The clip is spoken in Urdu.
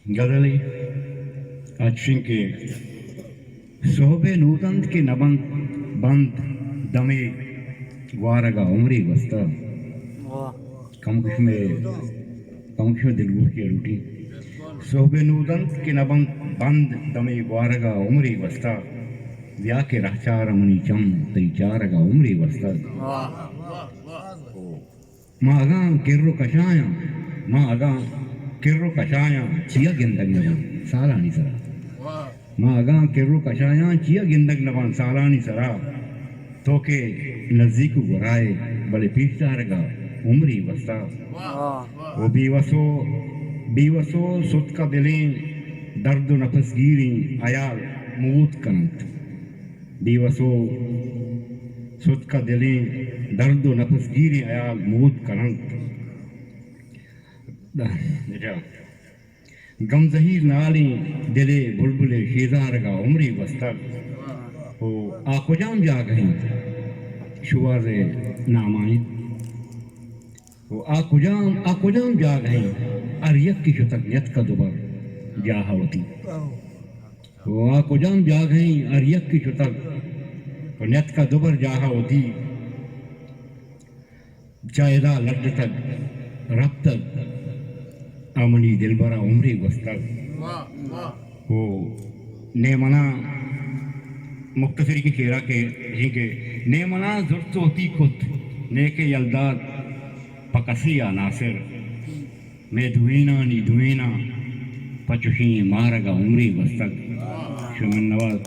غزلی اچھن کے صحبے نوتند کے نبند بند دمے وارگا عمری وسطہ کمکش میں دل گوہ کی روٹی صحبے نوتند کے نبند بند دمے وارگا عمری وسطہ ویا کے رہچار منی چم تی چارگا عمری وسطہ ماں اگاں کرو کشایاں ماں اگاں کرو کشایاں چیا گندگ نبان سالانی سرا ماں اگاں کرو کشایاں چیا گندگ نبان سالانی سرا تو کہ نزدیک گرائے بلے پیشتارگا عمری وسطہ وہ بیوسو سد کا دلیں درد و نفس گیریں عیال موت کنت بیوسو سد کا دلیں درد و نفس گیریں عیال موت کنت غم زہیر نالیں دلے بلبلے شیزارگا عمری وسطہ وہ آکو جام جا گئیں شواز نامائیں وہ آکو جام جا گئیں اریک کی شتک نیت کا دوبر جاہوتی وہ آکو جام جا گئیں اریک کی شتک نیت کا دوبر جاہوتی چائدہ لڈ تک رب تک امنی دل برا عمری وسطہ وہ نیمنا مختصری کی شیرہ کے ہی کے نیمنا زرت ہوتی خود نیک یلداد پکسی یا ناصر میں دھوینا نی دھوینا پچوشیں مارگا عمری وسطہ شمن نواز